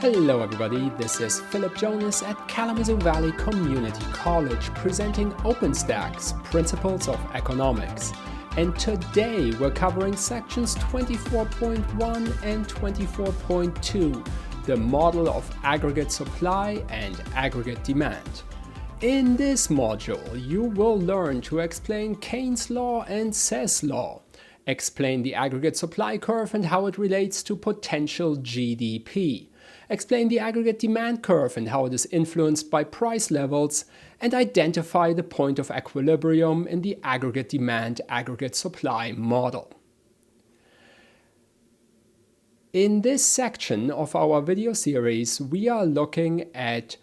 Hello everybody, this is Philip Jonas at Kalamazoo Valley Community College presenting OpenStax Principles of Economics. And today we're covering sections 24.1 and 24.2, the model of aggregate supply and aggregate demand. In this module, you will learn to explain Keynes' law and Sess' law, explain the aggregate supply curve and how it relates to potential GDP, explain the aggregate demand curve and how it is influenced by price levels, and identify the point of equilibrium in the aggregate demand, aggregate supply model. In this section of our video series, we are looking at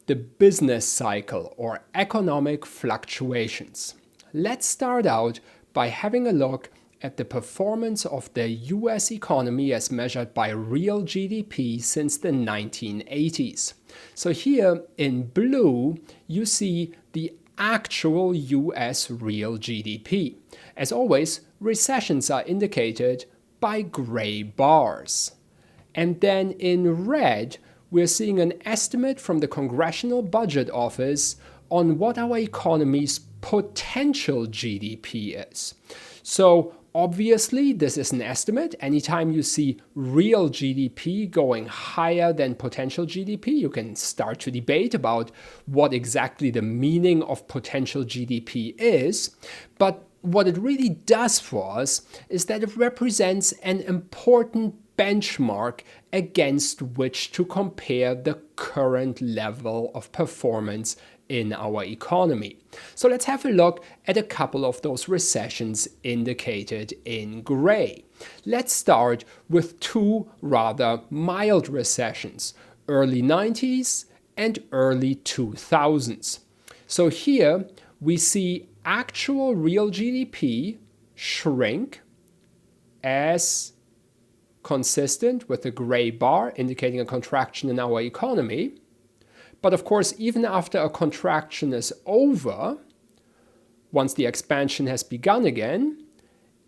the business cycle or economic fluctuations. Let's start out by having a look at the performance of the US economy as measured by real GDP since the 1980s. So here in blue, you see the actual US real GDP. As always, recessions are indicated by gray bars. And then in red, we're seeing an estimate from the Congressional Budget Office on what our economy's potential GDP is. So obviously, this is an estimate. Anytime you see real GDP going higher than potential GDP, you can start to debate about what exactly the meaning of potential GDP is. But what it really does for us is that it represents an important benchmark against which to compare the current level of performance in our economy. So let's have a look at a couple of those recessions indicated in gray. Let's start with two rather mild recessions, early 90s and early 2000s. So here we see actual real GDP shrink as consistent with the gray bar indicating a contraction in our economy. But of course, even after a contraction is over, once the expansion has begun again,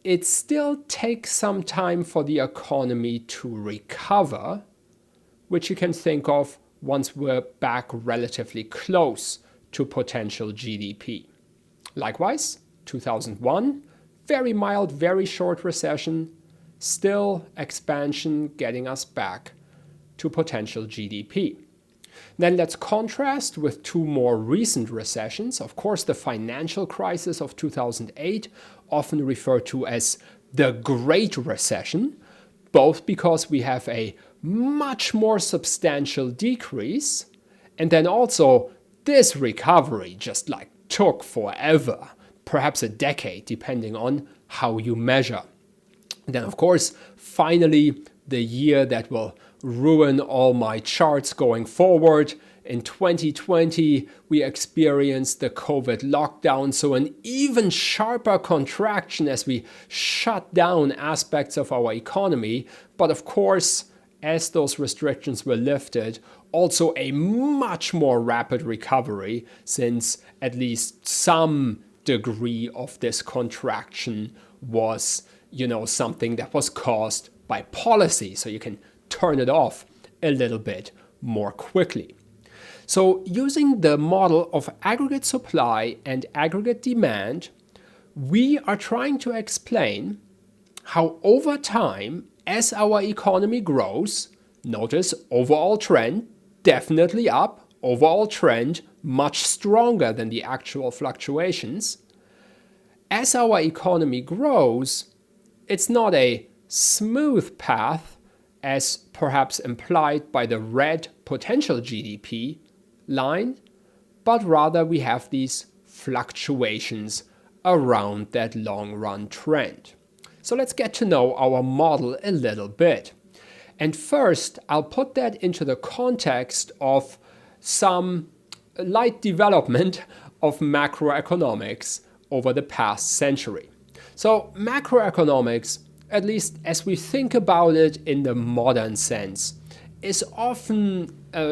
it still takes some time for the economy to recover, which you can think of once we're back relatively close to potential GDP. Likewise, 2001, very mild, very short recession, still expansion getting us back to potential GDP. Then let's contrast with two more recent recessions. Of course, the financial crisis of 2008, often referred to as the Great Recession, both because we have a much more substantial decrease, and then also this recovery just took forever, perhaps a decade, depending on how you measure. Then, of course, finally, the year that will ruin all my charts going forward. In 2020, we experienced the COVID lockdown, so an even sharper contraction as we shut down aspects of our economy. But of course, as those restrictions were lifted, also a much more rapid recovery, since at least some degree of this contraction was something that was caused by policy, so you can turn it off a little bit more quickly. So using the model of aggregate supply and aggregate demand, we are trying to explain how over time, as our economy grows, notice overall trend definitely up, overall trend much stronger than the actual fluctuations. As our economy grows, it's not a smooth path as perhaps implied by the red potential GDP line, but rather we have these fluctuations around that long run trend. So let's get to know our model a little bit. And first, I'll put that into the context of some light development of macroeconomics over the past century. So macroeconomics, at least as we think about it in the modern sense, is often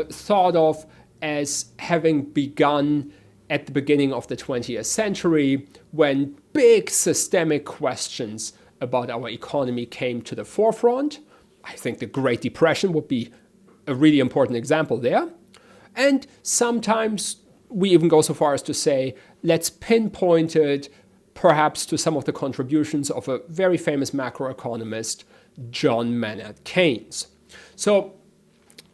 thought of as having begun at the beginning of the 20th century when big systemic questions about our economy came to the forefront. I think the Great Depression would be a really important example there. And sometimes we even go so far as to say, let's pinpoint it perhaps to some of the contributions of a very famous macroeconomist, John Maynard Keynes. So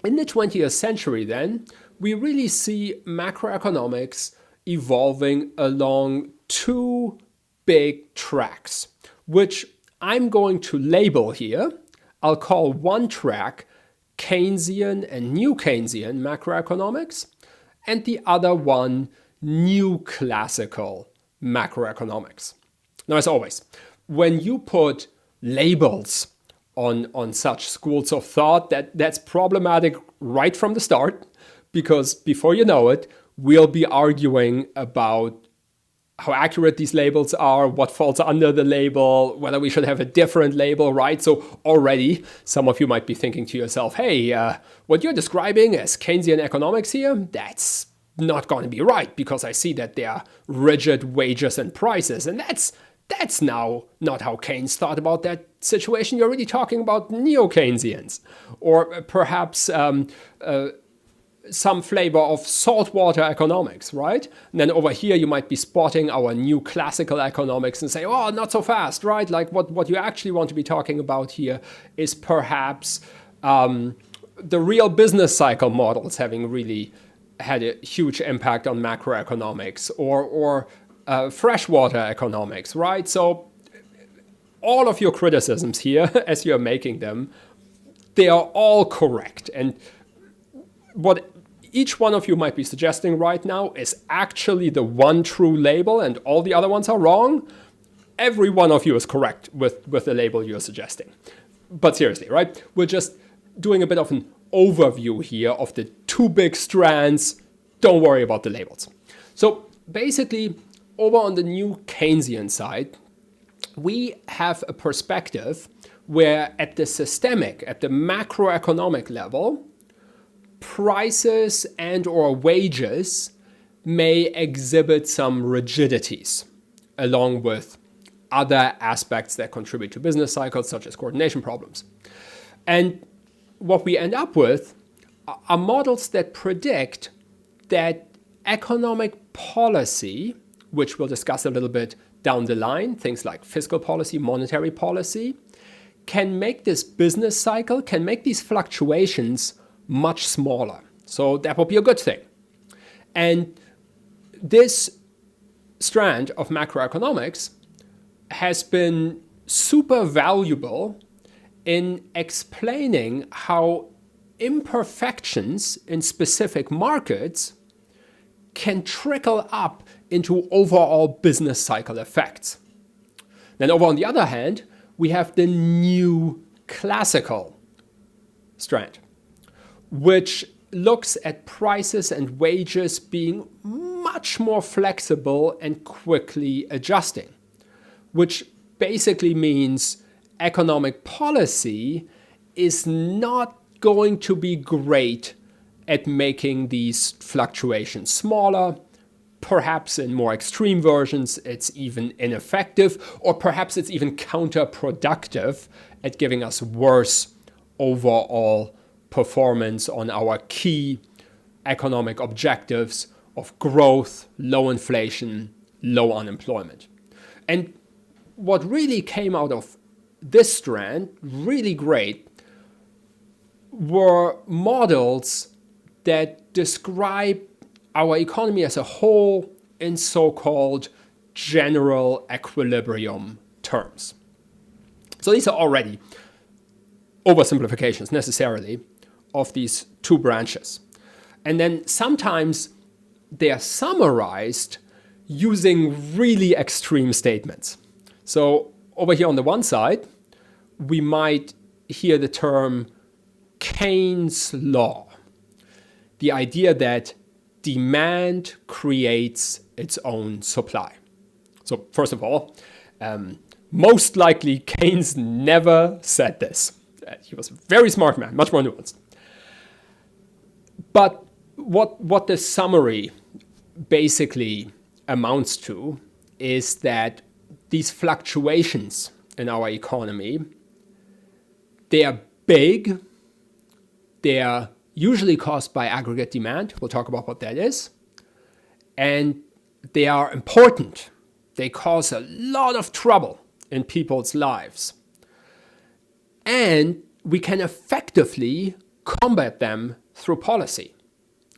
in the 20th century then, we really see macroeconomics evolving along two big tracks, which I'm going to label here. I'll call one track Keynesian and New Keynesian macroeconomics, and the other one New Classical macroeconomics. Now, as always, when you put labels on such schools of thought, that's problematic right from the start, because before you know it, we'll be arguing about how accurate these labels are, what falls under the label, whether we should have a different label, right? So already some of you might be thinking to yourself, hey, what you're describing as Keynesian economics here, that's not going to be right, because I see that there are rigid wages and prices, and that's now not how Keynes thought about that situation. You're really talking about neo-Keynesians, or perhaps some flavor of saltwater economics, right? And then over here you might be spotting our new classical economics and say, oh, not so fast, right? Like what you actually want to be talking about here is perhaps the real business cycle models having really had a huge impact on macroeconomics, or freshwater economics, right? So all of your criticisms here, as you're making them, they are all correct. And what each one of you might be suggesting right now is actually the one true label, and all the other ones are wrong. Every one of you is correct with the label you're suggesting. But seriously, right? We're just doing a bit of an overview here of the two big strands. Don't worry about the labels. So basically, over on the new Keynesian side, we have a perspective where at the systemic, at the macroeconomic level, prices and or wages may exhibit some rigidities, along with other aspects that contribute to business cycles, such as coordination problems. And what we end up with are models that predict that economic policy, which we'll discuss a little bit down the line, things like fiscal policy, monetary policy, can make this business cycle, can make these fluctuations much smaller. So that would be a good thing. And this strand of macroeconomics has been super valuable in explaining how imperfections in specific markets can trickle up into overall business cycle effects. Then over on the other hand, we have the new classical strand, which looks at prices and wages being much more flexible and quickly adjusting, which basically means economic policy is not going to be great at making these fluctuations smaller. Perhaps in more extreme versions, it's even ineffective, or perhaps it's even counterproductive at giving us worse overall performance on our key economic objectives of growth, low inflation, low unemployment. And what really came out of this strand, really great, were models that describe our economy as a whole in so-called general equilibrium terms. So these are already oversimplifications necessarily of these two branches. And then sometimes they are summarized using really extreme statements. So over here on the one side, we might hear the term Keynes' law, the idea that demand creates its own supply. So first of all, most likely Keynes never said this. He was a very smart man, much more nuanced. But what the summary basically amounts to is that these fluctuations in our economy. They are big. They are usually caused by aggregate demand. We'll talk about what that is. And they are important. They cause a lot of trouble in people's lives. And we can effectively combat them through policy.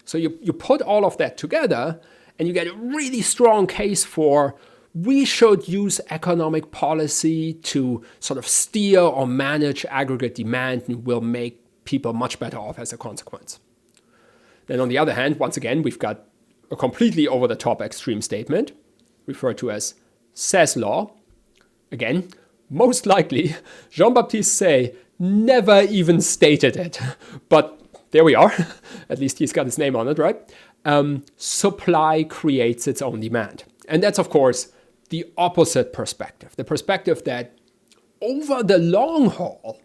So you put all of that together and you get a really strong case for we should use economic policy to sort of steer or manage aggregate demand, and will make people much better off as a consequence. Then on the other hand, once again, we've got a completely over-the-top extreme statement, referred to as says law. Again, most likely, Jean-Baptiste Say never even stated it, but there we are. At least he's got his name on it, right? Supply creates its own demand. And that's, of course, the opposite perspective. The perspective that over the long haul,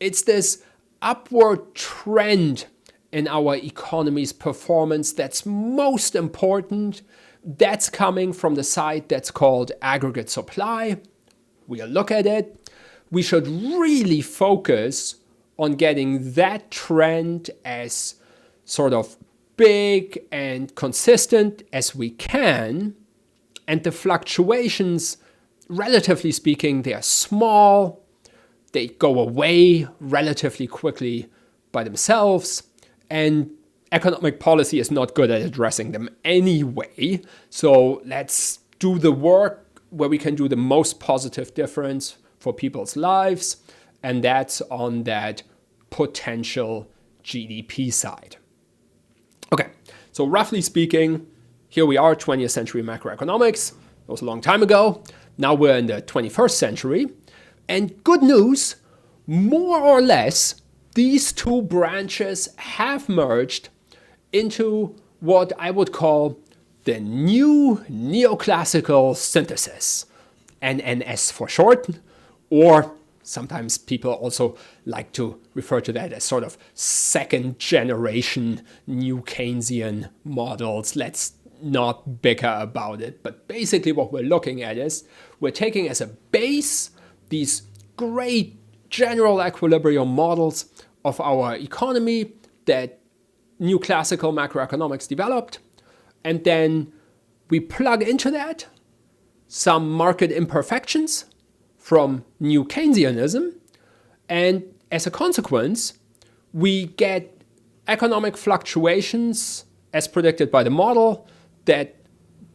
it's this upward trend in our economy's performance that's most important. That's coming from the side that's called aggregate supply. We'll look at it. We should really focus on getting that trend as sort of big and consistent as we can. And the fluctuations, relatively speaking, they are small. They go away relatively quickly by themselves. And economic policy is not good at addressing them anyway. So let's do the work where we can do the most positive difference for people's lives. And that's on that potential GDP side. Okay, so roughly speaking, here we are, 20th century macroeconomics. That was a long time ago. Now we're in the 21st century. And good news, more or less, these two branches have merged into what I would call the new neoclassical synthesis, NNS for short, or sometimes people also like to refer to that as sort of second generation new Keynesian models. Let's not bicker about it, but basically what we're looking at is we're taking as a base these great general equilibrium models of our economy that new classical macroeconomics developed, and then we plug into that some market imperfections from new Keynesianism, and as a consequence, we get economic fluctuations as predicted by the model that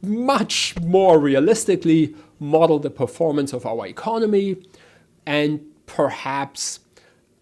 much more realistically model the performance of our economy, and perhaps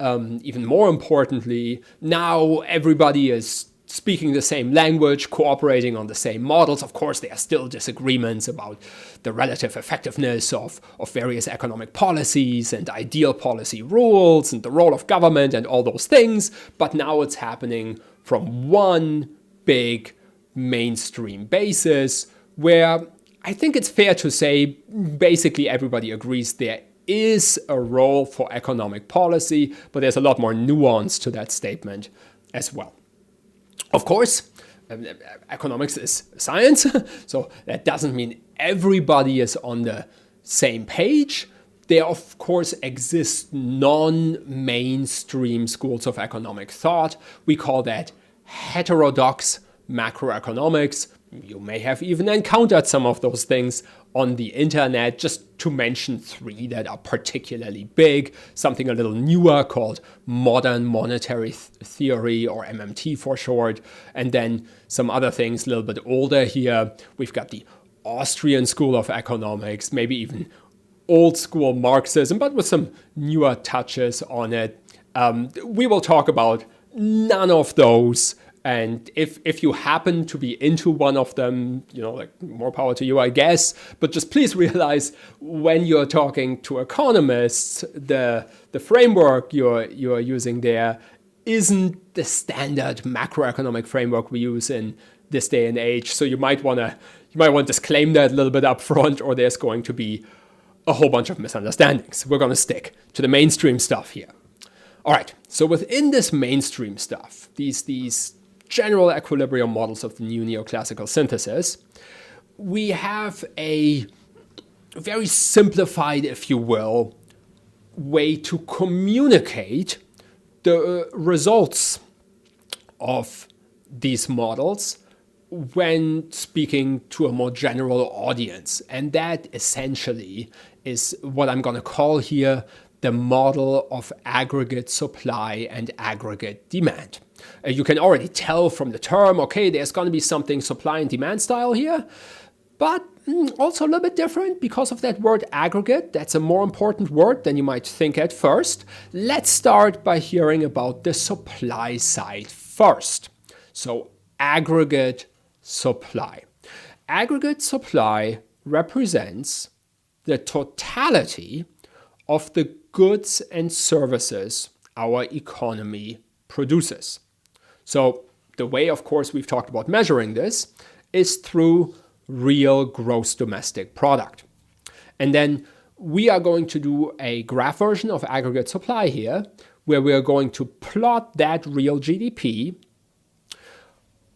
even more importantly, now everybody is speaking the same language, cooperating on the same models. Of course, there are still disagreements about the relative effectiveness of various economic policies and ideal policy rules and the role of government and all those things. But now it's happening from one big mainstream basis where I think it's fair to say basically everybody agrees there is a role for economic policy, but there's a lot more nuance to that statement as well. Of course, economics is science, so that doesn't mean everybody is on the same page. There, of course, exist non-mainstream schools of economic thought. We call that heterodox macroeconomics. You may have even encountered some of those things on the internet, just to mention three that are particularly big. Something a little newer called modern monetary theory, or MMT for short. And then some other things a little bit older here. We've got the Austrian school of economics, maybe even old school Marxism, but with some newer touches on it. We will talk about none of those. And if you happen to be into one of them, like more power to you, I guess. But just please realize when you're talking to economists, the framework you're using there isn't the standard macroeconomic framework we use in this day and age. So you might want to disclaim that a little bit up front, or there's going to be a whole bunch of misunderstandings. We're going to stick to the mainstream stuff here. All right. So within this mainstream stuff, these general equilibrium models of the new neoclassical synthesis, we have a very simplified, if you will, way to communicate the results of these models when speaking to a more general audience. And that essentially is what I'm going to call here the model of aggregate supply and aggregate demand. You can already tell from the term, okay, there's going to be something supply and demand style here, but also a little bit different because of that word aggregate. That's a more important word than you might think at first. Let's start by hearing about the supply side first. So aggregate supply. Aggregate supply represents the totality of the goods and services our economy produces. So the way, of course, we've talked about measuring this is through real gross domestic product. And then we are going to do a graph version of aggregate supply here, where we are going to plot that real GDP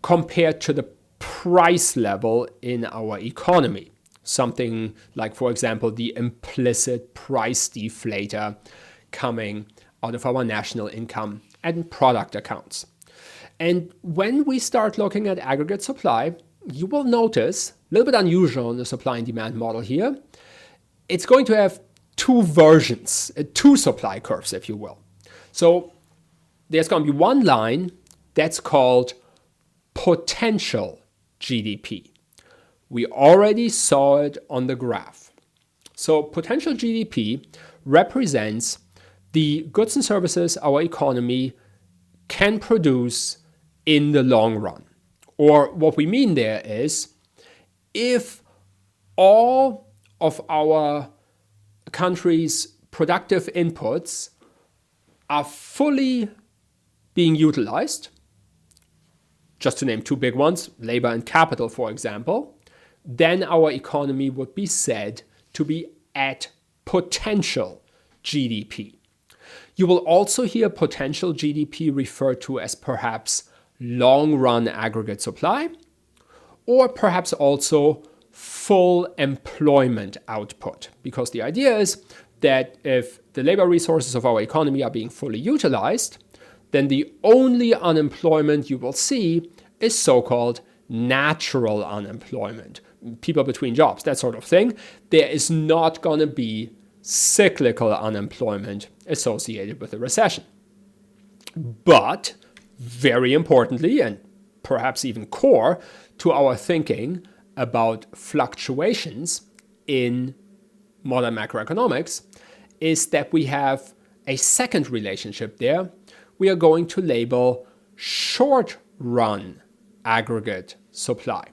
compared to the price level in our economy. Something like, for example, the implicit price deflator coming out of our national income and product accounts. And when we start looking at aggregate supply, you will notice, a little bit unusual in the supply and demand model here, it's going to have two versions, two supply curves, if you will. So there's going to be one line that's called potential GDP. We already saw it on the graph. So potential GDP represents the goods and services our economy can produce in the long run. Or what we mean there is, if all of our country's productive inputs are fully being utilized, just to name two big ones, labor and capital, for example, then our economy would be said to be at potential GDP. You will also hear potential GDP referred to as perhaps long-run aggregate supply, or perhaps also full employment output. Because the idea is that if the labor resources of our economy are being fully utilized, then the only unemployment you will see is so-called natural unemployment, people between jobs, that sort of thing. There is not going to be cyclical unemployment associated with a recession. But very importantly, and perhaps even core to our thinking about fluctuations in modern macroeconomics, is that we have a second relationship there we are going to label short-run aggregate supply.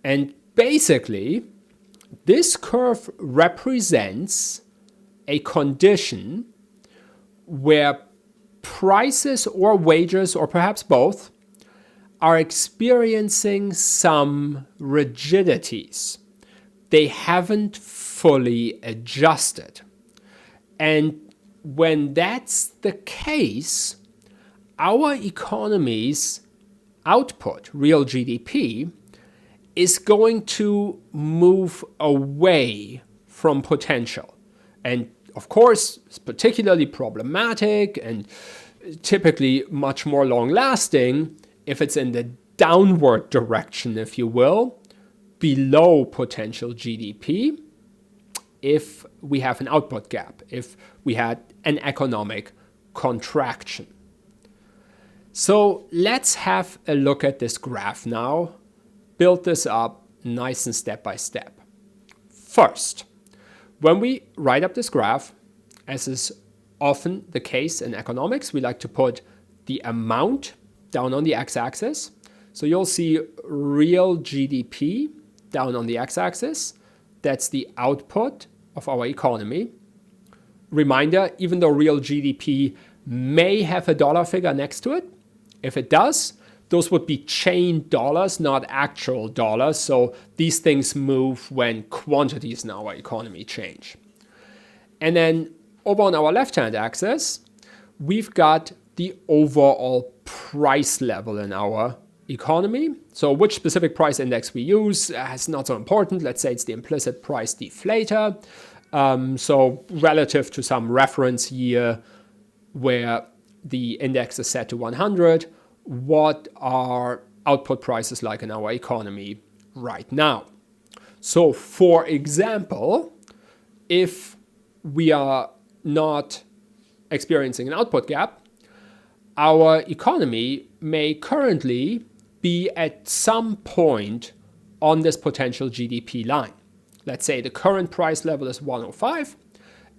And basically, this curve represents a condition where prices or wages, or perhaps both, are experiencing some rigidities. They haven't fully adjusted. And when that's the case, our economy's output, real GDP, is going to move away from potential. And of course, it's particularly problematic and typically much more long-lasting if it's in the downward direction, if you will, below potential GDP, if we have an output gap, if we had an economic contraction. So let's have a look at this graph now, build this up nice and step by step. First, when we write up this graph, as is often the case in economics, we like to put the amount down on the x-axis. So you'll see real GDP down on the x-axis. That's the output of our economy. Reminder, even though real GDP may have a dollar figure next to it, if it does, those would be chain dollars, not actual dollars. So these things move when quantities in our economy change. And then over on our left-hand axis, we've got the overall price level in our economy. So which specific price index we use is not so important. Let's say it's the implicit price deflator. So relative to some reference year where the index is set to 100, what are output prices like in our economy right now? So for example, if we are not experiencing an output gap, our economy may currently be at some point on this potential GDP line. Let's say the current price level is 105,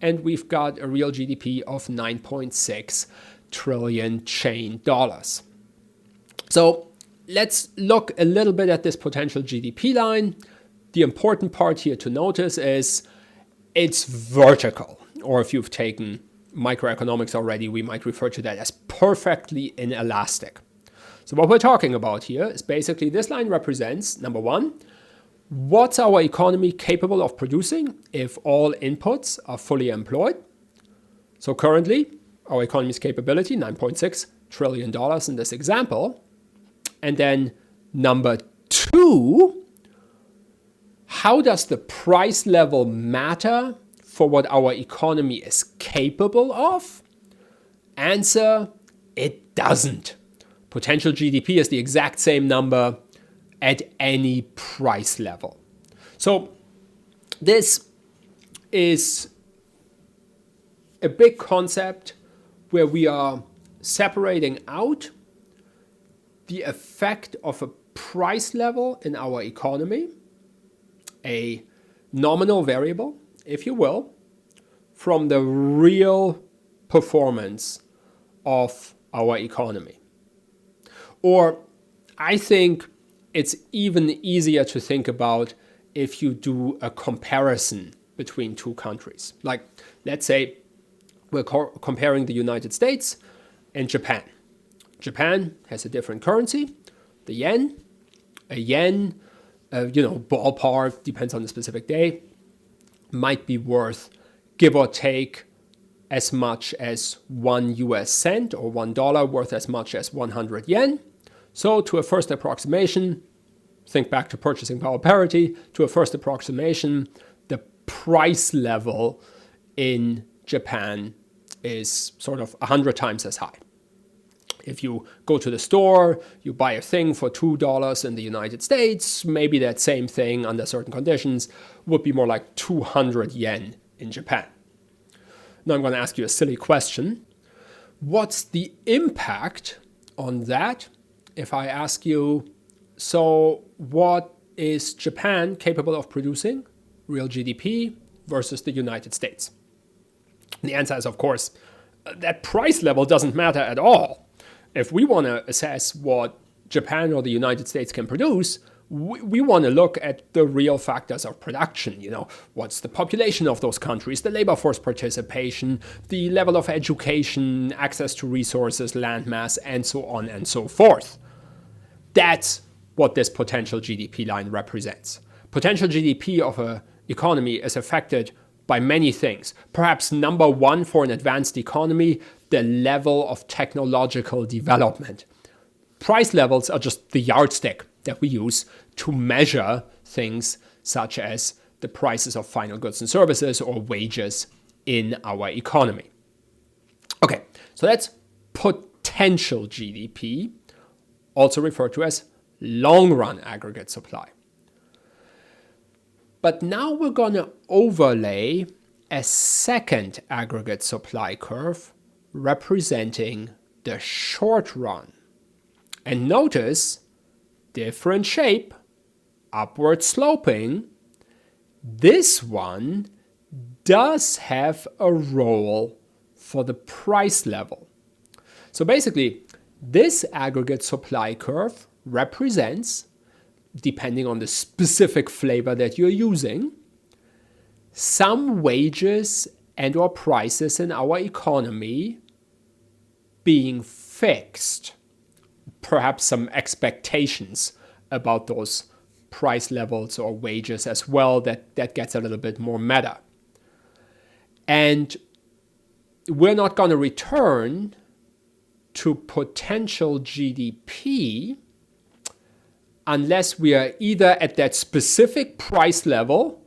and we've got a real GDP of 9.6 trillion chain dollars. So let's look a little bit at this potential GDP line. The important part here to notice is it's vertical, or if you've taken microeconomics already, we might refer to that as perfectly inelastic. So what we're talking about here is basically this line represents, number one, what's our economy capable of producing if all inputs are fully employed? So currently, our economy's capability, $9.6 trillion in this example. And then number two, how does the price level matter for what our economy is capable of? Answer, it doesn't. Potential GDP is the exact same number at any price level. So this is a big concept where we are separating out the effect of a price level in our economy, a nominal variable, if you will, from the real performance of our economy. Or I think it's even easier to think about if you do a comparison between two countries. Like, let's say we're comparing the United States and Japan. Japan has a different currency, the yen. A yen, ballpark, depends on the specific day, might be worth, give or take, as much as 1 US cent, or $1 worth as much as 100 yen. So to a first approximation, think back to purchasing power parity, to a first approximation, the price level in Japan is sort of 100 times as high. If you go to the store, you buy a thing for $2 in the United States, maybe that same thing under certain conditions would be more like 200 yen in Japan. Now I'm going to ask you a silly question. What's the impact on that if I ask you, so what is Japan capable of producing, real GDP, versus the United States? The answer is, of course, that price level doesn't matter at all. If we want to assess what Japan or the United States can produce, we want to look at the real factors of production. What's the population of those countries, the labor force participation, the level of education, access to resources, land mass, and so on and so forth. That's what this potential GDP line represents. Potential GDP of an economy is affected by many things. Perhaps number one for an advanced economy, the level of technological development. Price levels are just the yardstick that we use to measure things such as the prices of final goods and services or wages in our economy. Okay, so that's potential GDP, also referred to as long-run aggregate supply. But now we're going to overlay a second aggregate supply curve representing the short run. And notice, different shape, upward sloping. This one does have a role for the price level. So basically, this aggregate supply curve represents, depending on the specific flavor that you're using, some wages and or prices in our economy being fixed. Perhaps some expectations about those price levels or wages as well that gets a little bit more meta. And we're not going to return to potential GDP unless we are either at that specific price level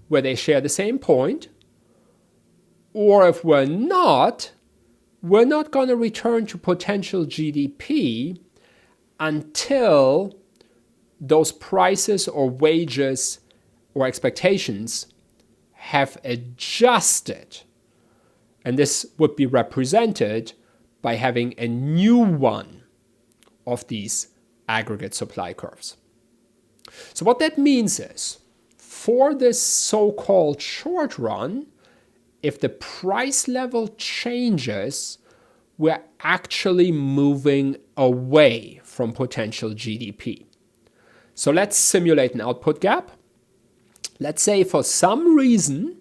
where they share the same point, or if we're not going to return to potential GDP until those prices or wages or expectations have adjusted. And this would be represented by having a new one of these aggregate supply curves. So what that means is, for this so-called short run, if the price level changes, we're actually moving away from potential GDP. So let's simulate an output gap. Let's say for some reason,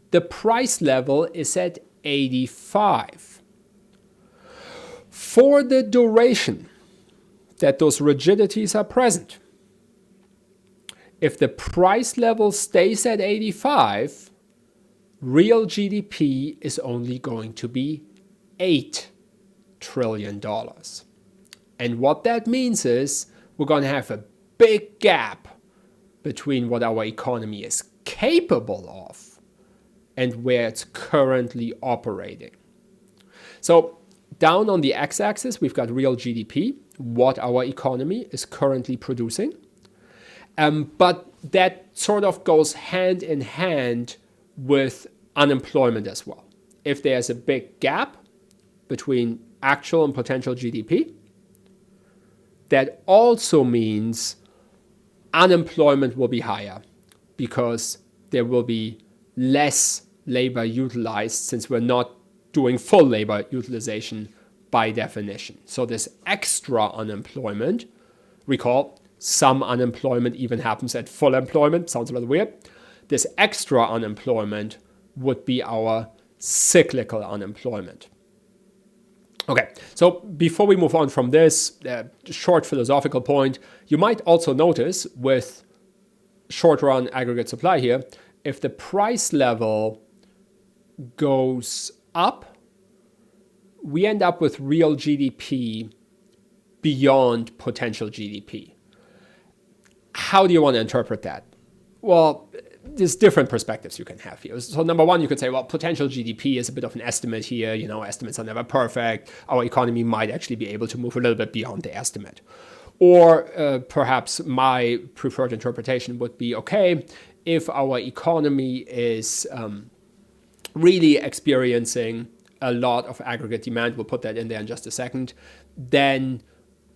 the price level is at 85. For the duration that those rigidities are present, if the price level stays at 85, real GDP is only going to be $8 trillion. And what that means is we're going to have a big gap between what our economy is capable of and where it's currently operating. So down on the x-axis, we've got real GDP, what our economy is currently producing. But that sort of goes hand in hand with unemployment as well. If there's a big gap between actual and potential GDP, that also means unemployment will be higher because there will be less labor utilized, since we're not doing full labor utilization by definition. So this extra unemployment, recall, some unemployment even happens at full employment, sounds a little weird. This extra unemployment would be our cyclical unemployment. Okay, so before we move on from this short philosophical point, you might also notice with short run aggregate supply here, if the price level goes up, we end up with real GDP beyond potential GDP. How do you want to interpret that? Well, there's different perspectives you can have here. So number one, you could say, well, potential GDP is a bit of an estimate here. You know, estimates are never perfect. Our economy might actually be able to move a little bit beyond the estimate. Or perhaps my preferred interpretation would be, okay, if our economy is really experiencing a lot of aggregate demand, we'll put that in there in just a second, then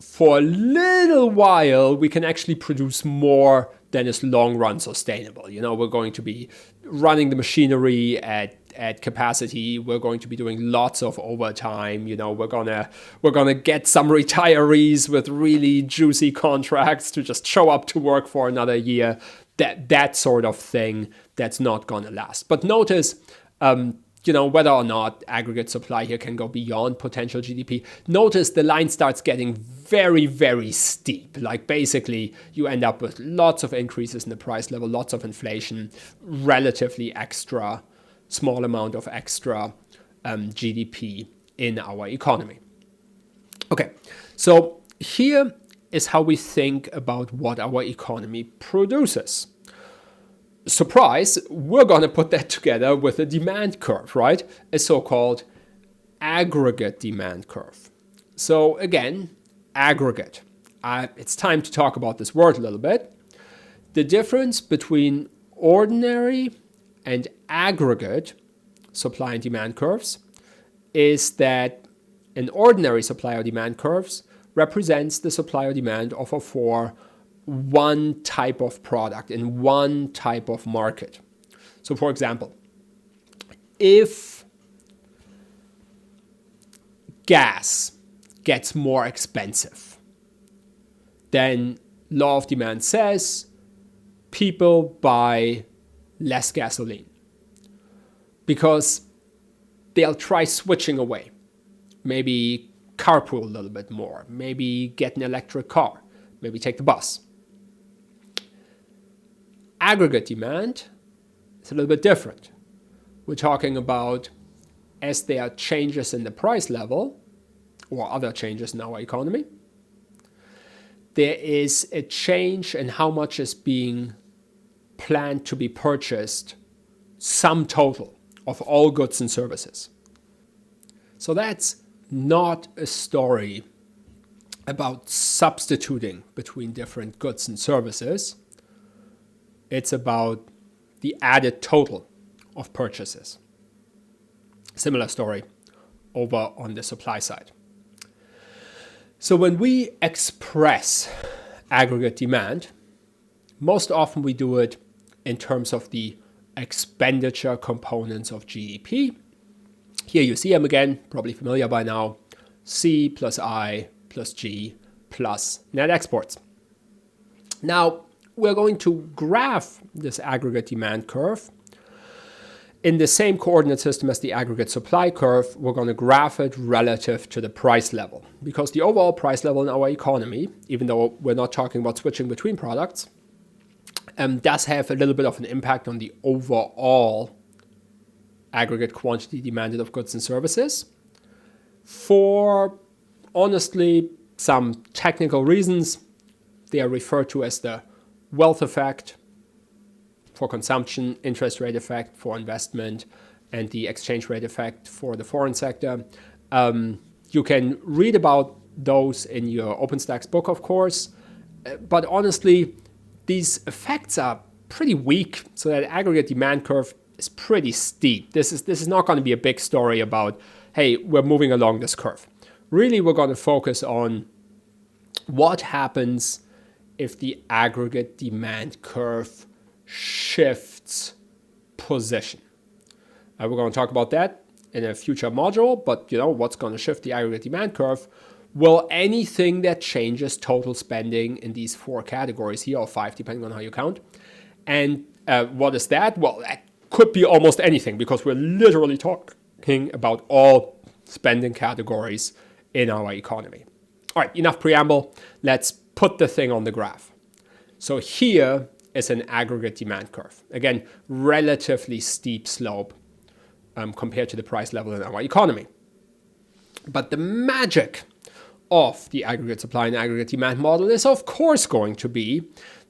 for a little while, we can actually produce more than is long run sustainable. You know, we're going to be running the machinery at capacity. We're going to be doing lots of overtime. You know, we're gonna get some retirees with really juicy contracts to just show up to work for another year. That sort of thing that's not gonna last. But notice, you know, whether or not aggregate supply here can go beyond potential GDP. Notice the line starts getting very, very steep. Like basically you end up with lots of increases in the price level, lots of inflation, relatively extra, small amount of extra GDP in our economy. Okay, so here is how we think about what our economy produces. Surprise, we're going to put that together with a demand curve, right? A so-called aggregate demand curve. So again, aggregate. It's time to talk about this word a little bit. The difference between ordinary and aggregate supply and demand curves is that an ordinary supply or demand curves represents the supply or demand offer for one type of product in one type of market. So for example, if gas gets more expensive, then law of demand says people buy less gasoline because they'll try switching away. Maybe carpool a little bit more, maybe get an electric car, maybe take the bus. Aggregate demand is a little bit different. We're talking about as there are changes in the price level or other changes in our economy, there is a change in how much is being planned to be purchased sum total of all goods and services. So that's not a story about substituting between different goods and services. It's about the added total of purchases. Similar story over on the supply side. So when we express aggregate demand, most often we do it in terms of the expenditure components of GDP. Here you see them again, probably familiar by now. C plus I plus G plus net exports. Now, we're going to graph this aggregate demand curve in the same coordinate system as the aggregate supply curve. We're going to graph it relative to the price level, because the overall price level in our economy, even though we're not talking about switching between products, does have a little bit of an impact on the overall aggregate quantity demanded of goods and services. For, honestly, some technical reasons, they are referred to as the wealth effect for consumption, interest rate effect for investment, and the exchange rate effect for the foreign sector. You can read about those in your OpenStax book, of course, but honestly, these effects are pretty weak, so that aggregate demand curve is pretty steep. This is not going to be a big story about, hey, we're moving along this curve. Really, we're going to focus on what happens if the aggregate demand curve shifts position. We're going to talk about that in a future module, but what's going to shift the aggregate demand curve? Well, anything that changes total spending in these four categories here, or five, depending on how you count. And what is that? Well, that could be almost anything, because we're literally talking about all spending categories in our economy. All right, enough preamble. Let's put the thing on the graph. So here is an aggregate demand curve. Again, relatively steep slope compared to the price level in our economy. But the magic of the aggregate supply and aggregate demand model is, of course, going to be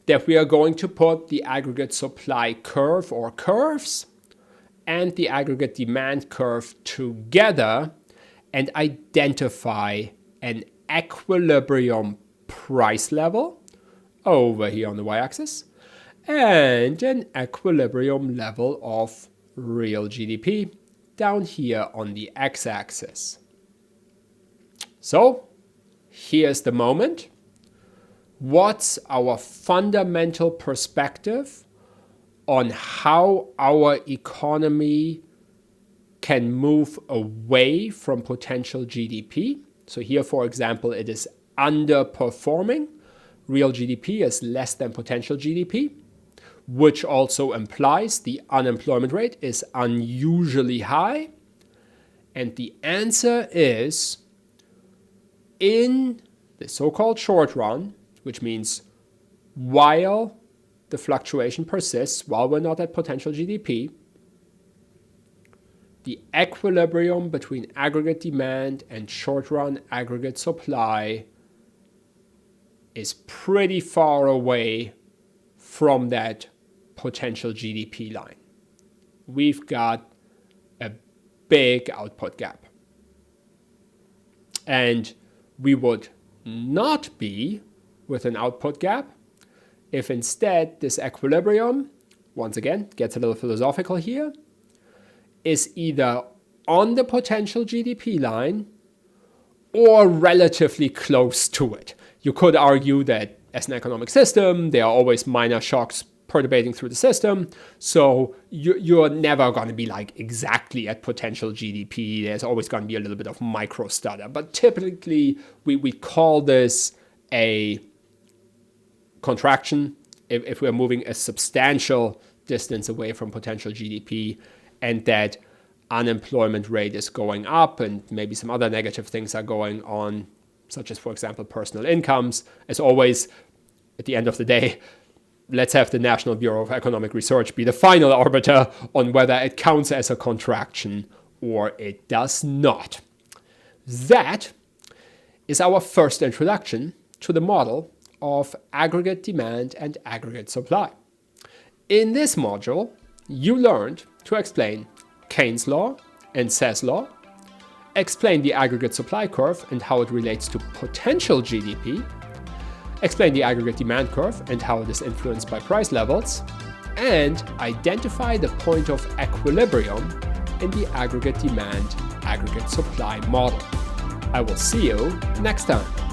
that we are going to put the aggregate supply curve or curves and the aggregate demand curve together and identify an equilibrium price level over here on the y-axis and an equilibrium level of real GDP down here on the x-axis. So here's the moment. What's our fundamental perspective on how our economy can move away from potential GDP? So here, for example, it is underperforming. Real GDP is less than potential GDP, which also implies the unemployment rate is unusually high. And the answer is, in the so-called short run, which means while the fluctuation persists, while we're not at potential GDP, the equilibrium between aggregate demand and short-run aggregate supply is pretty far away from that potential GDP line. We've got a big output gap. And we would not be with an output gap if instead this equilibrium, once again, gets a little philosophical here, is either on the potential GDP line or relatively close to it. You could argue that as an economic system, there are always minor shocks perturbating through the system. So you're never going to be like exactly at potential GDP. There's always going to be a little bit of micro stutter. But typically, we call this a contraction if we're moving a substantial distance away from potential GDP and that unemployment rate is going up and maybe some other negative things are going on, such as, for example, personal incomes. As always, at the end of the day, let's have the National Bureau of Economic Research be the final arbiter on whether it counts as a contraction or it does not. That is our first introduction to the model of aggregate demand and aggregate supply. In this module, you learned to explain Keynes' law and Say's law, explain the aggregate supply curve and how it relates to potential GDP, explain the aggregate demand curve and how it is influenced by price levels, and identify the point of equilibrium in the aggregate demand, aggregate supply model. I will see you next time.